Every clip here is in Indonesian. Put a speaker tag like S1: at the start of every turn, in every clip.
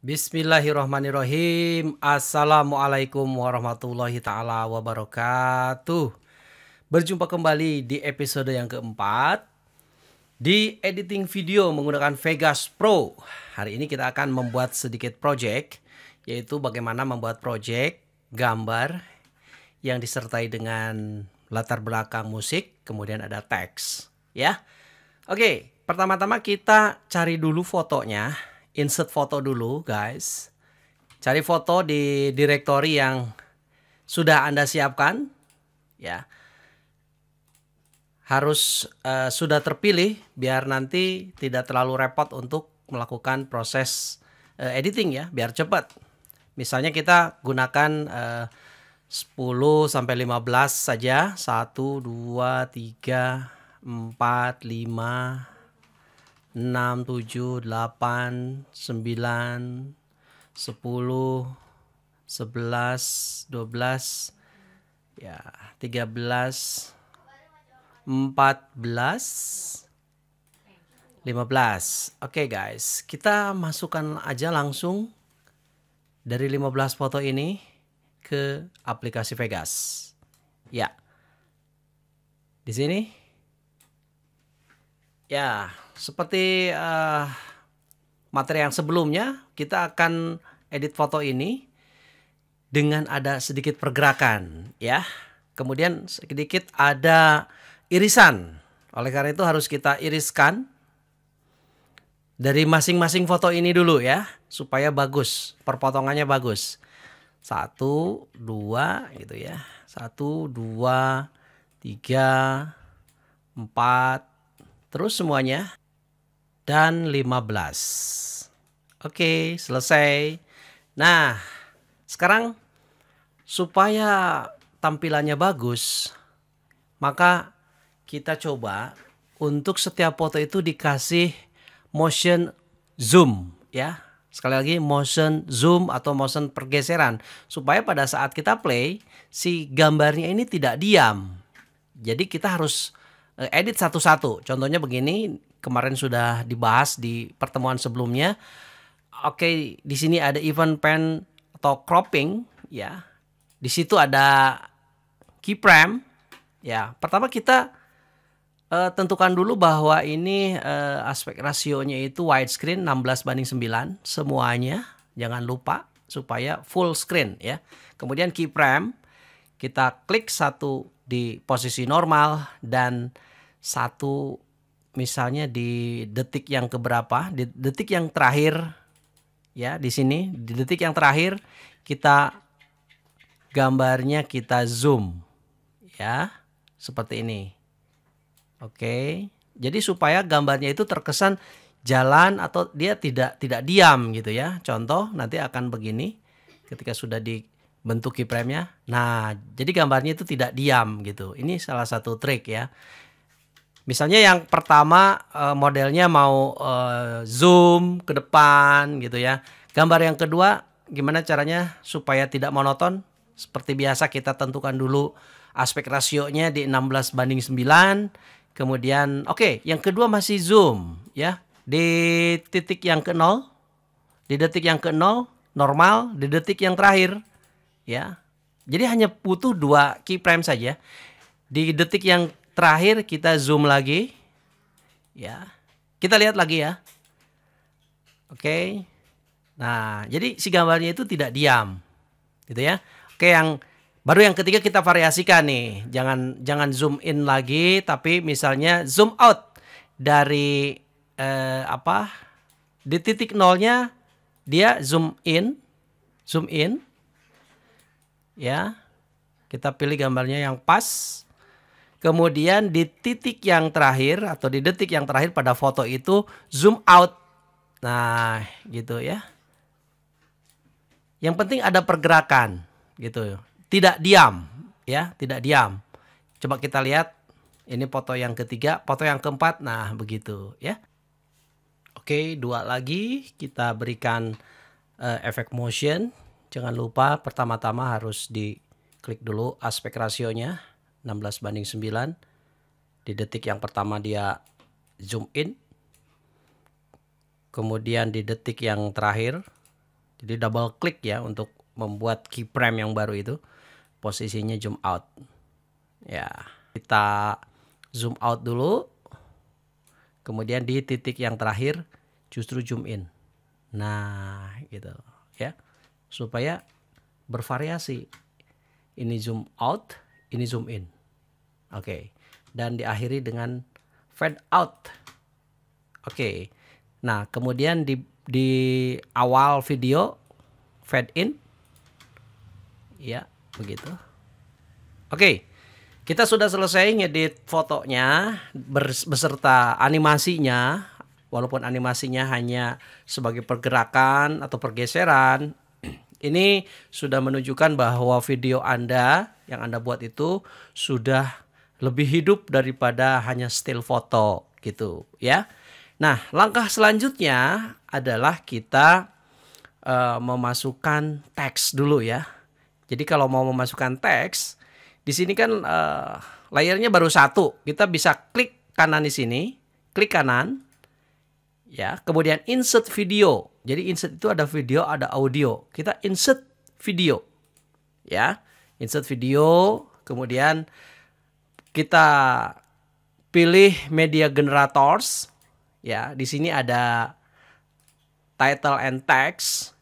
S1: Bismillahirrahmanirrahim. Assalamualaikum warahmatullahi taala wabarakatuh. Berjumpa kembali di episode yang keempat di editing video menggunakan Vegas Pro. Hari ini kita akan membuat sedikit project, yaitu bagaimana membuat project gambar yang disertai dengan latar belakang musik, kemudian ada teks, ya. Oke, pertama-tama kita cari dulu fotonya. Insert foto dulu, guys. Cari foto di directory yang sudah Anda siapkan, ya. Harus sudah terpilih biar nanti tidak terlalu repot untuk melakukan proses editing, ya, biar cepat. Misalnya kita gunakan 10 sampai 15 saja. 1 2 3 4 5 6, 7, 8, 9, 10, 11, 12, ya, 13, 14, 15. Oke, guys, kita masukkan aja langsung dari 15 foto ini ke aplikasi Vegas. Ya. Di sini. Ya, seperti materi yang sebelumnya, kita akan edit foto ini dengan ada sedikit pergerakan, ya. Kemudian sedikit ada irisan. Oleh karena itu harus kita iriskan dari masing-masing foto ini dulu, ya, supaya bagus, perpotongannya bagus. 1, 2 gitu ya. 1, 2, 3, 4, terus semuanya, dan 15. Oke, selesai. Nah, sekarang supaya tampilannya bagus, maka kita coba untuk setiap foto itu dikasih motion zoom, ya. Sekali lagi, motion zoom atau motion pergeseran, supaya pada saat kita play, si gambarnya ini tidak diam. Jadi kita harus edit satu-satu. Contohnya begini, kemarin sudah dibahas di pertemuan sebelumnya. Oke, di sini ada event pen atau cropping, ya. Di situ ada keyframe, ya. Pertama kita tentukan dulu bahwa ini aspek rasionya itu widescreen 16:9 semuanya. Jangan lupa supaya full screen, ya. Kemudian keyframe kita klik satu di posisi normal dan satu misalnya di detik yang keberapa, di detik yang terakhir, ya, di sini di detik yang terakhir kita gambarnya kita zoom, ya, seperti ini. Oke, jadi supaya gambarnya itu terkesan jalan atau dia tidak diam gitu, ya. Contoh nanti akan begini ketika sudah dibentuk keyframe-nya. Nah, jadi gambarnya itu tidak diam gitu. Ini salah satu trik, ya. Misalnya yang pertama modelnya mau zoom ke depan gitu, ya. Gambar yang kedua gimana caranya supaya tidak monoton? Seperti biasa kita tentukan dulu aspek rasionya di 16:9. Kemudian oke, yang kedua masih zoom, ya. Di titik yang ke-0, di detik yang ke-0 normal, di detik yang terakhir, ya. Jadi hanya butuh 2 keyframe saja. Di detik yang terakhir kita zoom lagi, ya. Kita lihat lagi, ya. Oke. Nah, jadi si gambarnya itu tidak diam, gitu, ya. Oke, baru yang ketiga kita variasikan nih. Jangan zoom in lagi, tapi misalnya zoom out dari di titik nolnya dia zoom in, ya. Kita pilih gambarnya yang pas. Kemudian di titik yang terakhir atau di detik yang terakhir pada foto itu zoom out. Nah, gitu, ya. Yang penting ada pergerakan, gitu. Tidak diam, ya, tidak diam. Coba kita lihat, ini foto yang ketiga, foto yang keempat, nah begitu, ya. Oke, 2 lagi kita berikan efek motion. Jangan lupa pertama-tama harus diklik dulu aspek rasionya 16:9. Di detik yang pertama dia zoom in. Kemudian di detik yang terakhir Jadi double klik ya untuk membuat keyframe yang baru itu. Posisinya zoom out. Ya, kita zoom out dulu. Kemudian di titik yang terakhir justru zoom in. Nah, gitu ya. Supaya bervariasi. Ini zoom out, ini zoom in. Oke. Dan diakhiri dengan fade out. Oke. Nah, kemudian di awal video fade in. Ya, begitu. Oke. Kita sudah selesai ngedit fotonya beserta animasinya. Walaupun animasinya hanya sebagai pergerakan atau pergeseran, ini sudah menunjukkan bahwa video Anda yang Anda buat itu sudah lebih hidup daripada hanya still foto gitu ya. Nah, langkah selanjutnya adalah kita memasukkan teks dulu ya. Jadi kalau mau memasukkan teks, di sini kan layarnya baru satu. Kita bisa klik kanan di sini, klik kanan. Ya, kemudian insert video. Jadi insert itu ada video, ada audio. Kita insert video. Ya, insert video, kemudian kita pilih media generators. Ya, di sini ada title and text.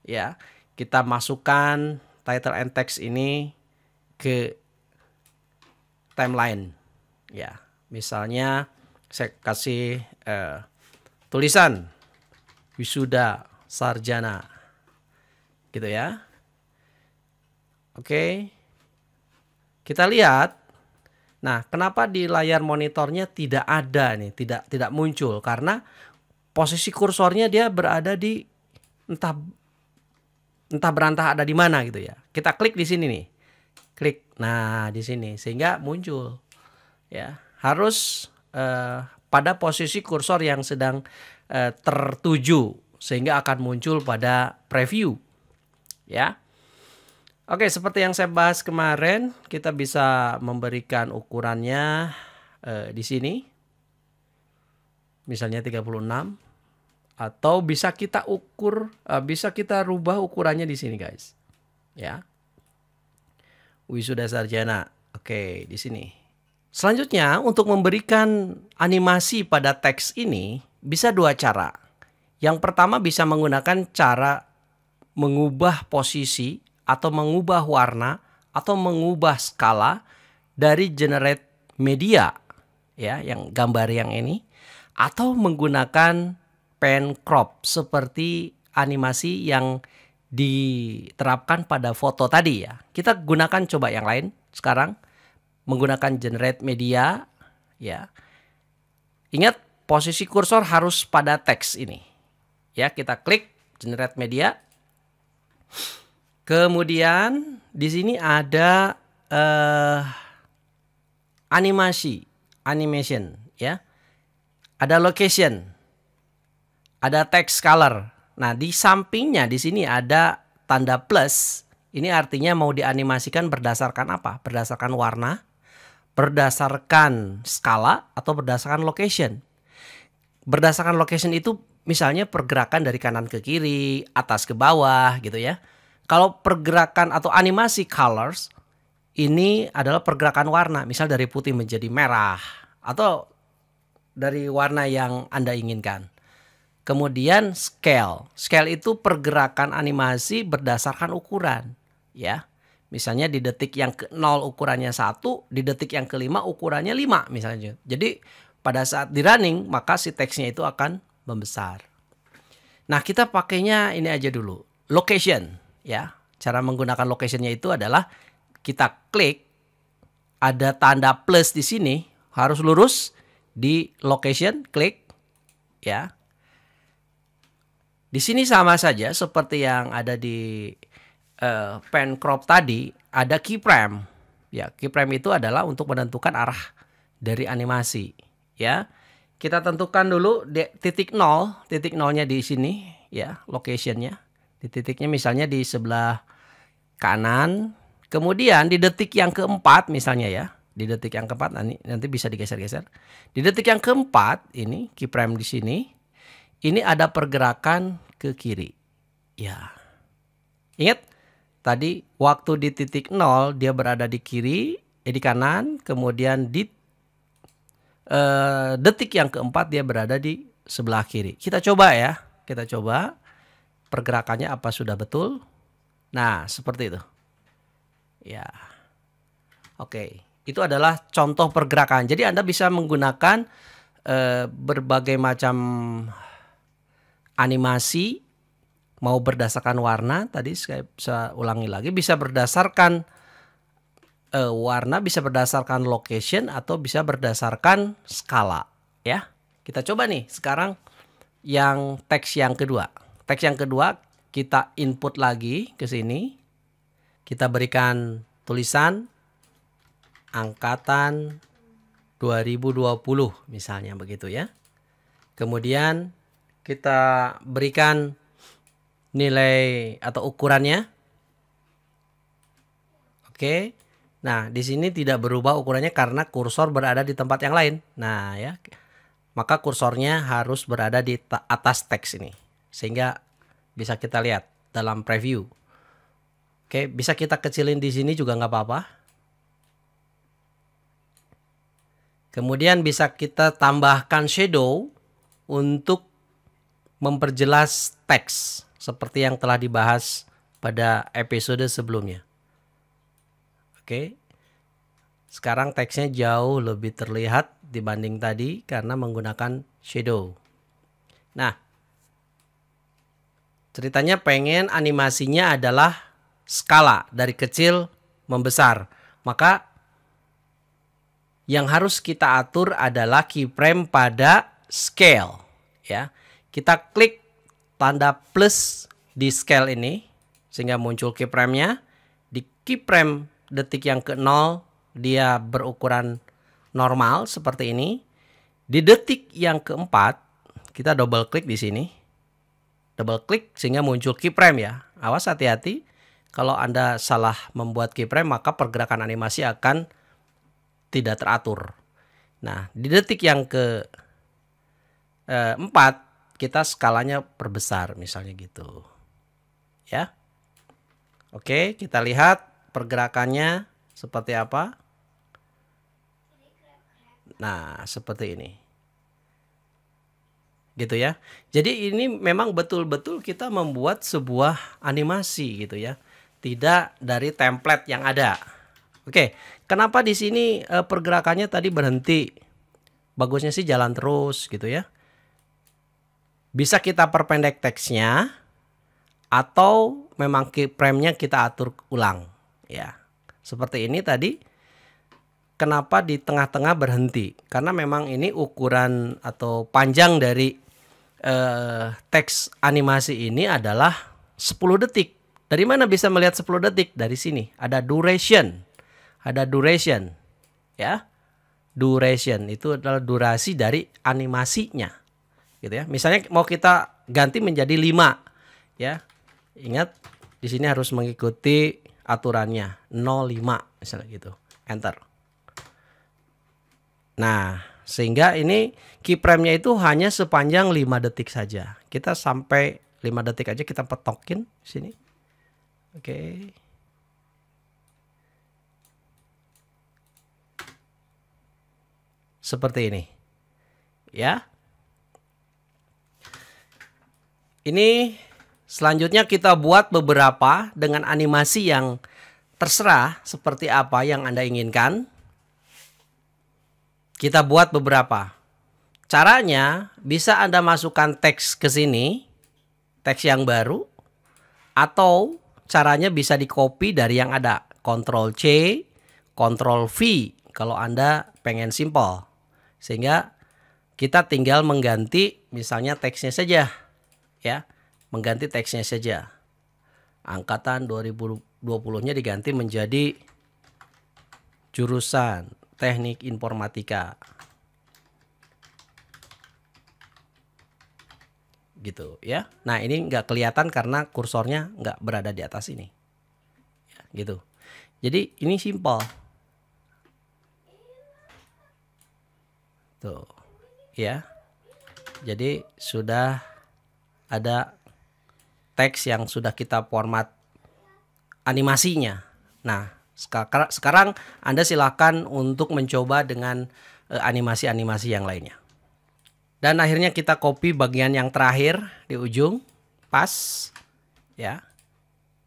S1: Ya, kita masukkan title and text ini ke timeline. Ya, misalnya saya kasih tulisan wisuda sarjana gitu ya. Oke. Kita lihat. Nah, kenapa di layar monitornya tidak ada nih, tidak muncul? Karena posisi kursornya dia berada di entah berantah ada di mana gitu ya. Kita klik di sini nih. Klik. Nah, di sini sehingga muncul. Ya, harus pada posisi kursor yang sedang tertuju sehingga akan muncul pada preview ya. Oke, seperti yang saya bahas kemarin, kita bisa memberikan ukurannya di sini misalnya 36 atau bisa kita bisa kita rubah ukurannya di sini guys ya. Wisuda sarjana. Oke, di sini. Selanjutnya, untuk memberikan animasi pada teks ini bisa dua cara. Yang pertama bisa menggunakan cara mengubah posisi atau mengubah warna atau mengubah skala dari generate media ya, yang gambar yang ini, atau menggunakan pen crop seperti animasi yang diterapkan pada foto tadi ya. Kita gunakan coba yang lain sekarang. Menggunakan generate media ya. Ingat posisi kursor harus pada teks ini. Ya, kita klik generate media. Kemudian di sini ada animation ya. Ada location. Ada text color. Nah, di sampingnya di sini ada tanda plus. Ini artinya mau dianimasikan berdasarkan apa? Berdasarkan warna, berdasarkan skala, atau berdasarkan location. Berdasarkan location itu misalnya pergerakan dari kanan ke kiri, atas ke bawah gitu ya. Kalau pergerakan atau animasi colors, ini adalah pergerakan warna. Misal dari putih menjadi merah atau dari warna yang Anda inginkan. Kemudian scale. Scale itu pergerakan animasi berdasarkan ukuran ya. Misalnya di detik yang ke-0 ukurannya 1, di detik yang ke-5 ukurannya 5 misalnya. Jadi pada saat di running maka si teksnya itu akan membesar. Nah, kita pakainya ini aja dulu. Location ya. Cara menggunakan locationnya itu adalah kita klik, ada tanda plus di sini, harus lurus di location, klik ya. Di sini sama saja seperti yang ada di pen crop tadi, ada keyframe. Ya, keyframe itu adalah untuk menentukan arah dari animasi. Ya, kita tentukan dulu titik 0, titik 0-nya di sini, ya, locationnya. Di titiknya misalnya di sebelah kanan. Kemudian di detik yang keempat misalnya ya, di detik yang keempat nanti bisa digeser-geser. Di detik yang keempat ini keyframe di sini, ini ada pergerakan ke kiri. Ya. Ingat tadi waktu di titik 0 dia berada di kiri, di kanan, kemudian di detik yang keempat dia berada di sebelah kiri. Kita coba ya, kita coba pergerakannya apa sudah betul. Nah, seperti itu. Ya. Oke, itu adalah contoh pergerakan. Jadi Anda bisa menggunakan berbagai macam animasi, mau berdasarkan warna, tadi saya bisa ulangi lagi, bisa berdasarkan warna, bisa berdasarkan location, atau bisa berdasarkan skala. Ya, kita coba nih sekarang yang teks yang kedua. Teks yang kedua kita input lagi ke sini. Kita berikan tulisan angkatan 2020 misalnya begitu ya. Kemudian kita berikan nilai atau ukurannya. Oke. Nah, di sini tidak berubah ukurannya karena kursor berada di tempat yang lain. Nah, ya. Maka kursornya harus berada di atas teks ini. Sehingga bisa kita lihat dalam preview. Oke, bisa kita kecilin di sini juga nggak apa-apa. Kemudian bisa kita tambahkan shadow untuk memperjelas teks seperti yang telah dibahas pada episode sebelumnya. Oke. Sekarang teksnya jauh lebih terlihat dibanding tadi karena menggunakan shadow. Nah, ceritanya pengen animasinya adalah skala dari kecil membesar. Maka yang harus kita atur adalah keyframe pada scale, ya. Kita klik tanda plus di scale ini sehingga muncul keyframe-nya. Di keyframe detik yang ke-0 dia berukuran normal seperti ini. Di detik yang keempat kita double klik di sini. Double klik sehingga muncul keyframe ya. Awas hati-hati kalau Anda salah membuat keyframe maka pergerakan animasi akan tidak teratur. Nah, di detik yang ke-4 kita skalanya perbesar misalnya gitu. Ya. Oke, kita lihat pergerakannya seperti apa. Nah, seperti ini. Gitu ya. Jadi ini memang betul-betul kita membuat sebuah animasi gitu ya. Tidak dari template yang ada. Oke, kenapa di sini pergerakannya tadi berhenti? Bagusnya sih jalan terus gitu ya. Bisa kita perpendek teksnya atau memang keyframe-nya kita atur ulang ya. Seperti ini tadi. Kenapa di tengah-tengah berhenti? Karena memang ini ukuran atau panjang dari teks animasi ini adalah 10 detik. Dari mana bisa melihat 10 detik? Dari sini ada duration. Ada duration ya. Duration itu adalah durasi dari animasinya. Gitu ya. Misalnya mau kita ganti menjadi 5 ya. Ingat di sini harus mengikuti aturannya 05 misalnya gitu. Enter. Nah, sehingga ini keyframe-nya itu hanya sepanjang 5 detik saja. Kita sampai 5 detik aja kita petokin sini. Oke. Seperti ini. Ya. Ini selanjutnya kita buat beberapa dengan animasi yang terserah seperti apa yang Anda inginkan. Kita buat beberapa. Caranya bisa Anda masukkan teks ke sini, teks yang baru, atau caranya bisa di-copy dari yang ada. Ctrl C, Ctrl V kalau Anda pengen simple. Sehingga kita tinggal mengganti misalnya teksnya saja. Ya, mengganti teksnya saja. Angkatan 2020-nya diganti menjadi jurusan Teknik Informatika. Gitu ya. Nah, ini nggak kelihatan karena kursornya nggak berada di atas ini. Ya, gitu. Jadi ini simple. Tuh. Ya. Jadi sudah ada teks yang sudah kita format animasinya. Nah, sekarang Anda silakan untuk mencoba dengan animasi-animasi yang lainnya. Dan akhirnya kita copy bagian yang terakhir di ujung, pas, ya.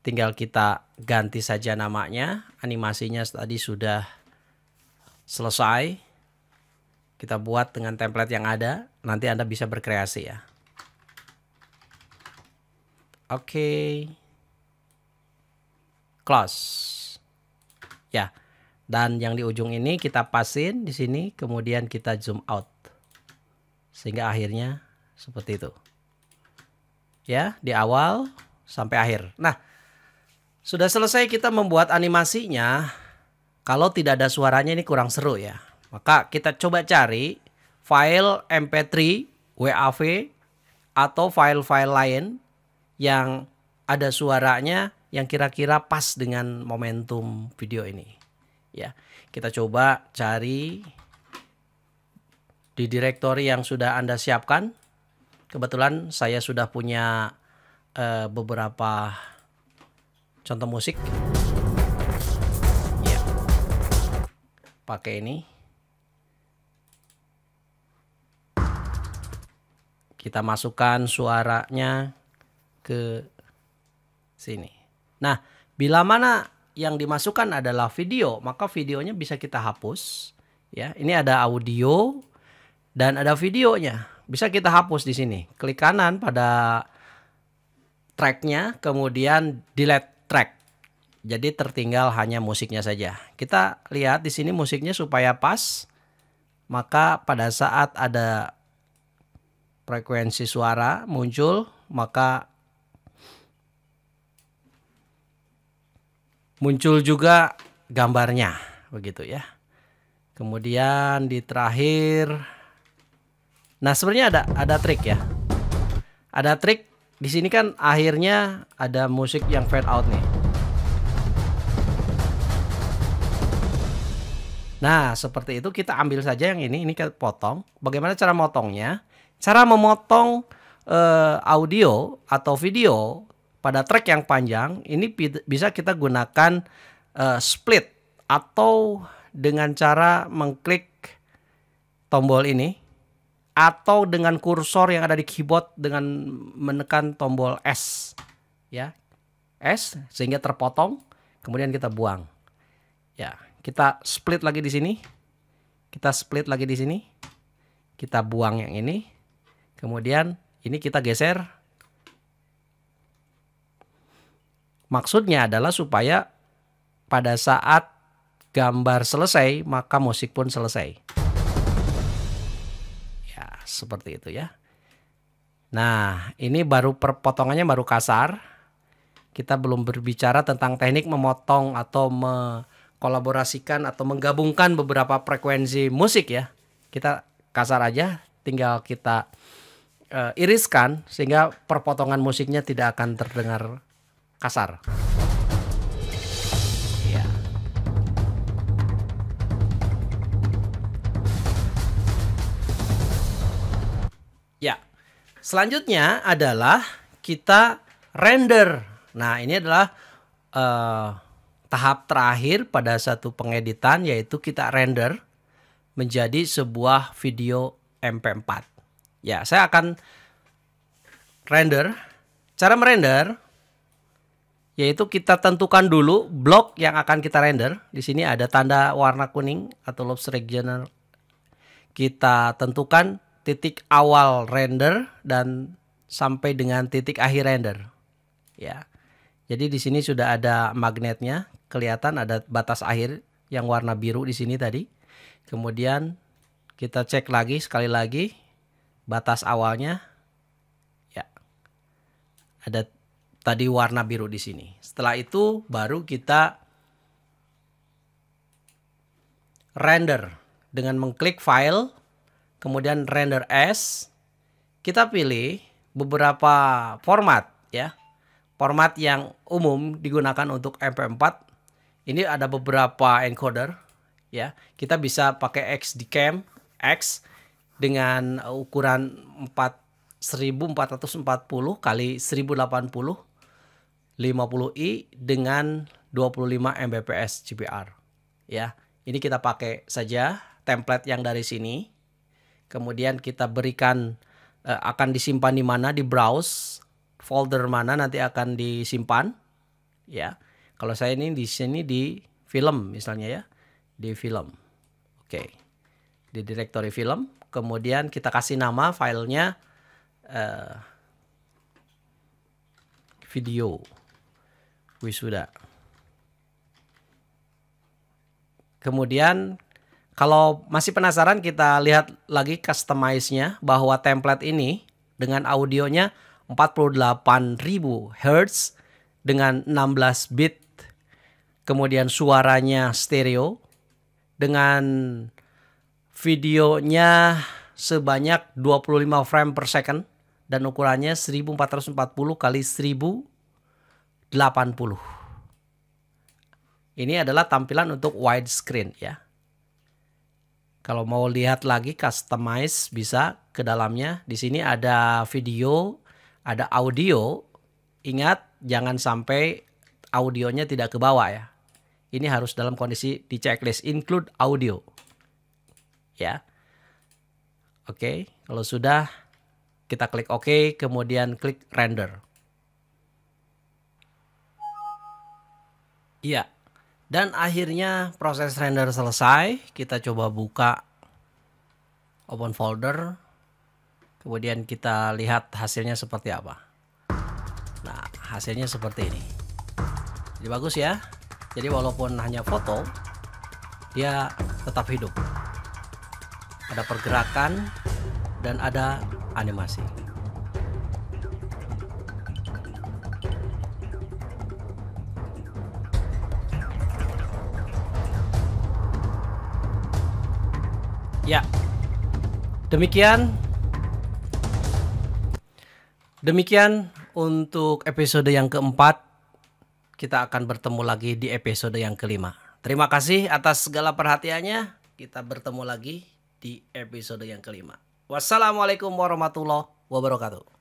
S1: Tinggal kita ganti saja namanya, animasinya tadi sudah selesai. Kita buat dengan template yang ada, nanti Anda bisa berkreasi ya. Oke. Close. Ya. Dan yang di ujung ini kita pasin di sini, kemudian kita zoom out. Sehingga akhirnya seperti itu. Ya, di awal sampai akhir. Nah, sudah selesai kita membuat animasinya. Kalau tidak ada suaranya ini kurang seru ya. Maka kita coba cari file MP3, WAV, atau file-file lain yang ada suaranya yang kira-kira pas dengan momentum video ini. Ya, kita coba cari di direktori yang sudah Anda siapkan. Kebetulan saya sudah punya beberapa contoh musik. Ya, pakai ini. Kita masukkan suaranya ke sini. Nah, bila mana yang dimasukkan adalah video, maka videonya bisa kita hapus. Ya, ini ada audio dan ada videonya. Bisa kita hapus di sini. Klik kanan pada tracknya, kemudian delete track. Jadi tertinggal hanya musiknya saja. Kita lihat di sini musiknya supaya pas. Maka pada saat ada frekuensi suara muncul, maka muncul juga gambarnya, begitu ya. Kemudian di terakhir, nah sebenarnya ada trik ya. Ada trik di sini kan akhirnya ada musik yang fade out nih. Nah, seperti itu kita ambil saja yang ini kita potong. Bagaimana cara motongnya? Cara memotong audio atau video pada track yang panjang ini bisa kita gunakan split atau dengan cara mengklik tombol ini atau dengan kursor yang ada di keyboard dengan menekan tombol S ya. S sehingga terpotong, kemudian kita buang. Ya, kita split lagi di sini. Kita split lagi di sini. Kita buang yang ini. Kemudian ini kita geser. Maksudnya adalah supaya pada saat gambar selesai, maka musik pun selesai. Ya, seperti itu ya. Nah, ini baru potongannya baru kasar. Kita belum berbicara tentang teknik memotong atau mengkolaborasikan atau menggabungkan beberapa frekuensi musik ya. Kita kasar aja, tinggal kita iriskan sehingga perpotongan musiknya tidak akan terdengar kasar. Ya. Ya. Selanjutnya adalah kita render. Nah, ini adalah tahap terakhir pada satu pengeditan, yaitu kita render menjadi sebuah video MP4. Ya, saya akan render. Cara merender yaitu kita tentukan dulu blok yang akan kita render. Di sini ada tanda warna kuning atau lobes regional. Kita tentukan titik awal render dan sampai dengan titik akhir render. Ya. Jadi di sini sudah ada magnetnya, kelihatan ada batas akhir yang warna biru di sini tadi. Kemudian kita cek lagi sekali lagi batas awalnya. Ya. Ada tadi warna biru di sini. Setelah itu baru kita render dengan mengklik file, kemudian render as. Kita pilih beberapa format ya. Format yang umum digunakan untuk MP4. Ini ada beberapa encoder ya. Kita bisa pakai XDCAM X dengan ukuran 1440 kali 1080, 50i dengan 25 Mbps GPR. Ya, ini kita pakai saja template yang dari sini. Kemudian kita berikan akan disimpan di mana, di browse folder mana nanti akan disimpan. Ya, kalau saya ini di sini di film misalnya ya, di film. Oke, di directory film. Kemudian kita kasih nama filenya video wisuda. Kemudian kalau masih penasaran, kita lihat lagi customize-nya, bahwa template ini dengan audionya 48.000 Hz dengan 16 bit. Kemudian suaranya stereo dengan videonya sebanyak 25 frame per second dan ukurannya 1440 kali 1080. Ini adalah tampilan untuk widescreen ya. Kalau mau lihat lagi customize bisa ke dalamnya. Di sini ada video, ada audio. Ingat jangan sampai audionya tidak ke bawah ya. Ini harus dalam kondisi di checklist include audio. Ya. Oke, kalau sudah kita klik OK, kemudian klik render. Iya. Dan akhirnya proses render selesai. Kita coba buka open folder. Kemudian kita lihat hasilnya seperti apa. Nah, hasilnya seperti ini. Jadi bagus ya. Jadi walaupun hanya foto, dia tetap hidup. Ada pergerakan dan ada animasi. Ya, demikian untuk episode yang keempat. Kita akan bertemu lagi di episode yang kelima. Terima kasih atas segala perhatiannya. Kita bertemu lagi di episode yang kelima. Wassalamualaikum warahmatullahi wabarakatuh.